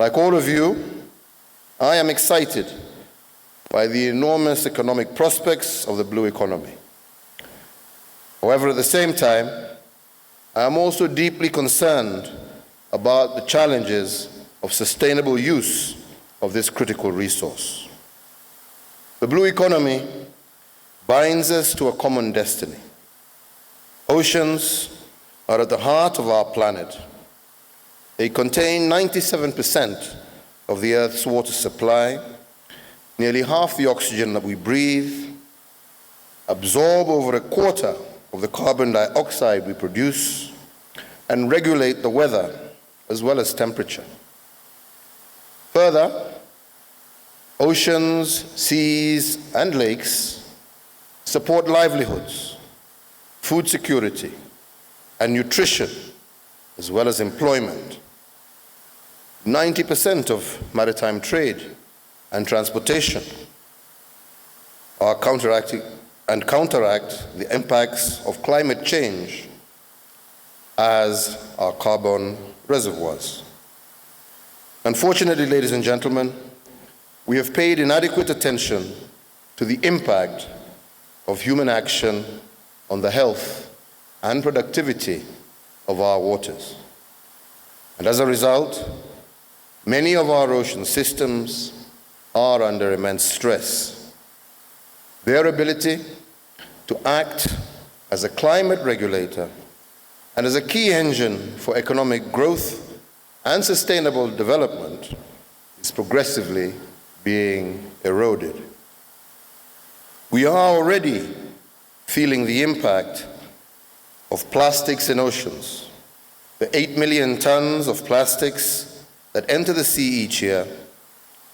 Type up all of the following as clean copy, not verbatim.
Like all of you, I am excited by the enormous economic prospects of the blue economy. However, at the same time, I am also deeply concerned about the challenges of sustainable use of this critical resource. The blue economy binds us to a common destiny. Oceans are at the heart of our planet. They contain 97% of the Earth's water supply, nearly half the oxygen that we breathe, absorb over a quarter of the carbon dioxide we produce, and regulate the weather as well as temperature. Further, oceans, seas, and lakes support livelihoods, food security, and nutrition, as well as employment. 90% of maritime trade and transportation are counteract the impacts of climate change as our carbon reservoirs. Unfortunately, ladies and gentlemen, we have paid inadequate attention to the impact of human action on the health and productivity of our waters. And as a result, many of our ocean systems are under immense stress. Their ability to act as a climate regulator and as a key engine for economic growth and sustainable development is progressively being eroded. We are already feeling the impact of plastics in oceans. The 8 million tons of plastics that enter the sea each year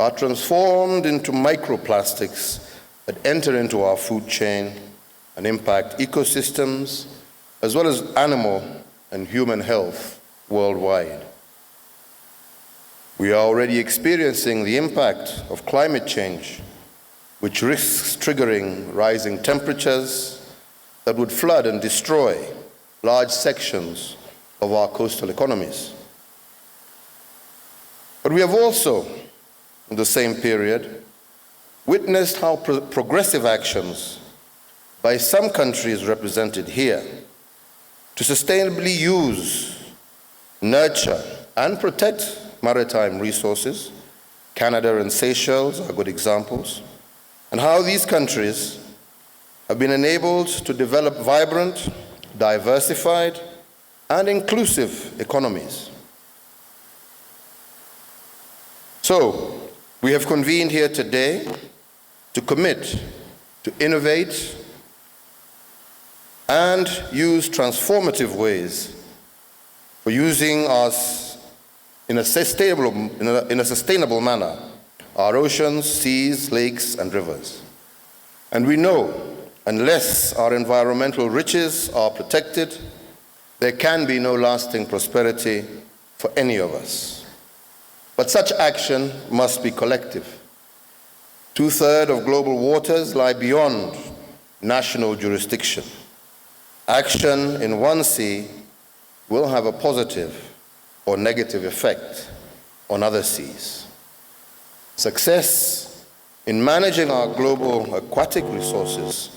are transformed into microplastics that enter into our food chain and impact ecosystems as well as animal and human health worldwide. We are already experiencing the impact of climate change, which risks triggering rising temperatures that would flood and destroy large sections of our coastal economies. But we have also, in the same period, witnessed how progressive actions by some countries represented here to sustainably use, nurture, and protect maritime resources, Canada and Seychelles are good examples, and how these countries have been enabled to develop vibrant, diversified, and inclusive economies. So, we have convened here today to commit to innovate and use transformative ways for using us in a sustainable manner our oceans, seas, lakes, and rivers. And we know unless our environmental riches are protected, there can be no lasting prosperity for any of us. But such action must be collective. 2/3 of global waters lie beyond national jurisdiction. Action in one sea will have a positive or negative effect on other seas. Success in managing our global aquatic resources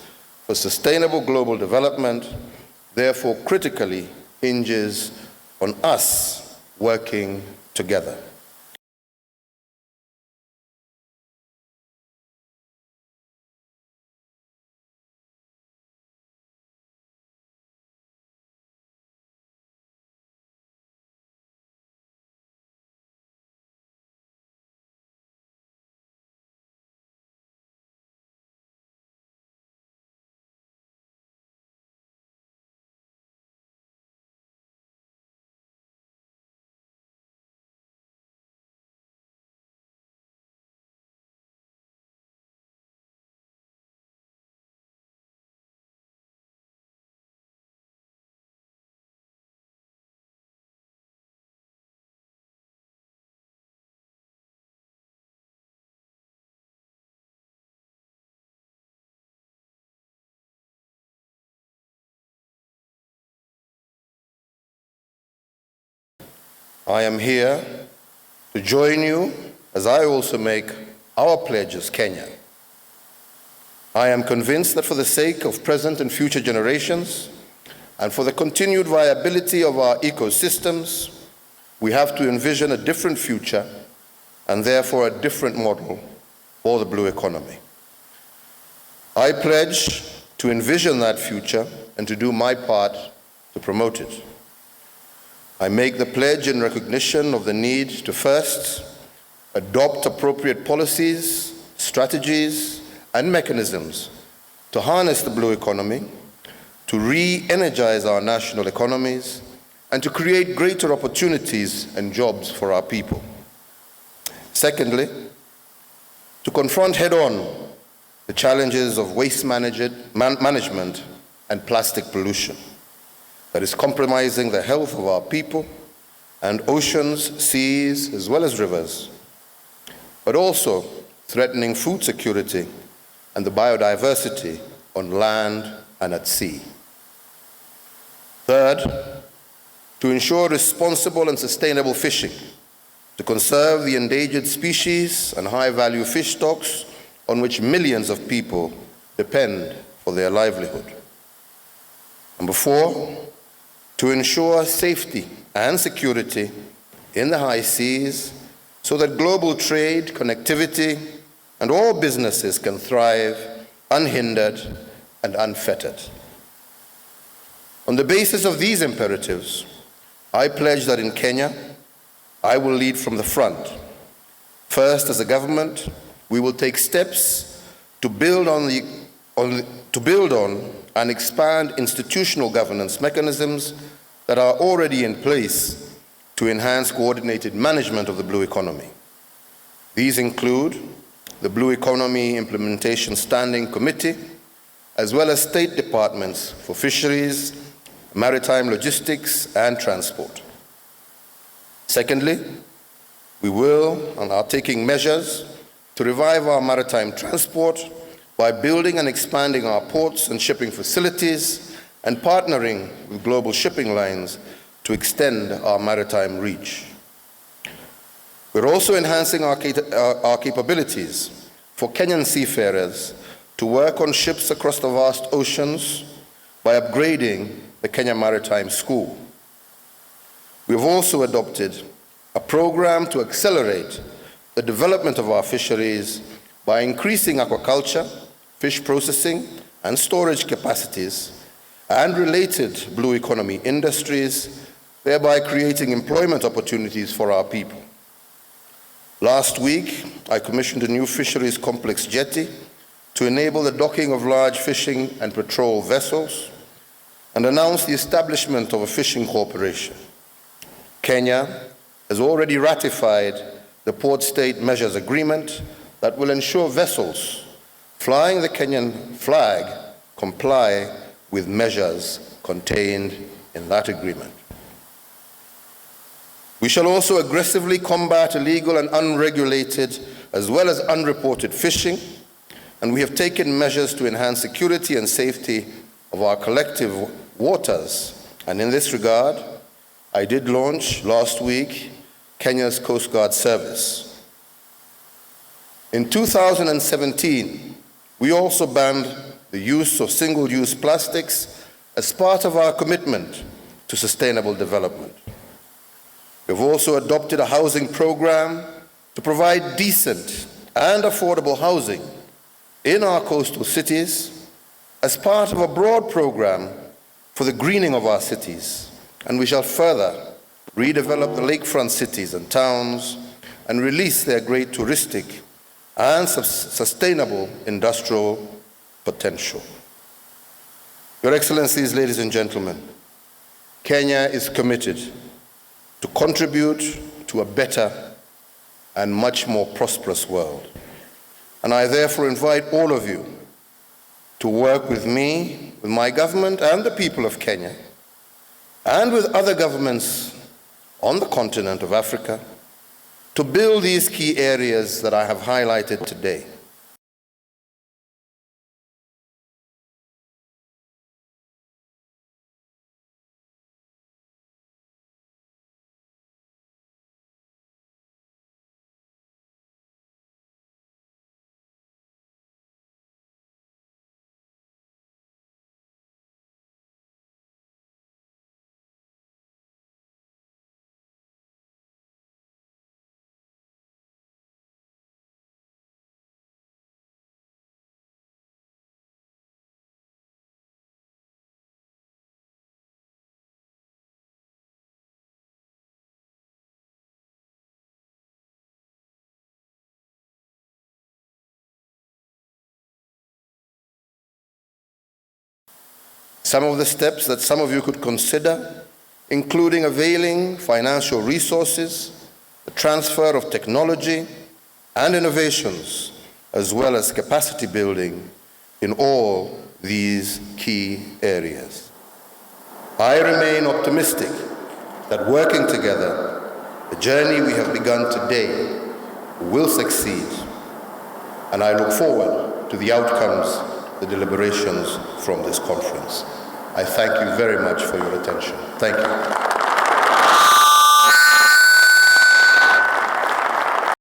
for sustainable global development therefore critically hinges on us working together. I am here to join you as I also make our pledge as Kenya. I am convinced that for the sake of present and future generations, and for the continued viability of our ecosystems, we have to envision a different future and therefore a different model for the blue economy. I pledge to envision that future and to do my part to promote it. I make the pledge in recognition of the need to first adopt appropriate policies, strategies, and mechanisms to harness the blue economy, to re-energize our national economies, and to create greater opportunities and jobs for our people. Secondly, to confront head-on the challenges of waste management and plastic pollution that is compromising the health of our people and oceans, seas, as well as rivers, but also threatening food security and the biodiversity on land and at sea. Third, to ensure responsible and sustainable fishing, to conserve the endangered species and high-value fish stocks on which millions of people depend for their livelihood. Number four, to ensure safety and security in the high seas so that global trade, connectivity, and all businesses can thrive unhindered and unfettered. On the basis of these imperatives, I pledge that in Kenya, I will lead from the front. First, as a government, we will take steps to build on and expand institutional governance mechanisms that are already in place to enhance coordinated management of the blue economy. These include the Blue Economy Implementation Standing Committee, as well as state departments for fisheries, maritime logistics, and transport. Secondly, we will and are taking measures to revive our maritime transport by building and expanding our ports and shipping facilities and partnering with global shipping lines to extend our maritime reach. We're also enhancing our capabilities for Kenyan seafarers to work on ships across the vast oceans by upgrading the Kenya Maritime School. We have also adopted a program to accelerate the development of our fisheries by increasing aquaculture, fish processing, and storage capacities, and related blue economy industries, thereby creating employment opportunities for our people. Last week, I commissioned a new fisheries complex jetty to enable the docking of large fishing and patrol vessels, and announced the establishment of a fishing corporation. Kenya has already ratified the Port State Measures Agreement that will ensure vessels flying the Kenyan flag comply with measures contained in that agreement. We shall also aggressively combat illegal and unregulated as well as unreported fishing, and we have taken measures to enhance security and safety of our collective waters. And in this regard, I did launch last week Kenya's Coast Guard Service. In 2017, we also banned the use of single-use plastics as part of our commitment to sustainable development. We've also adopted a housing program to provide decent and affordable housing in our coastal cities as part of a broad program for the greening of our cities, and we shall further redevelop the lakefront cities and towns and release their great touristic and sustainable industrial potential. Your Excellencies, ladies and gentlemen, Kenya is committed to contribute to a better and much more prosperous world. And I therefore invite all of you to work with me, with my government and the people of Kenya, and with other governments on the continent of Africa, to build these key areas that I have highlighted today. Some of the steps that some of you could consider, including availing financial resources, the transfer of technology and innovations, as well as capacity building in all these key areas. I remain optimistic that working together, the journey we have begun today will succeed, and I look forward to the outcomes, the deliberations from this conference. I thank you very much for your attention. Thank you.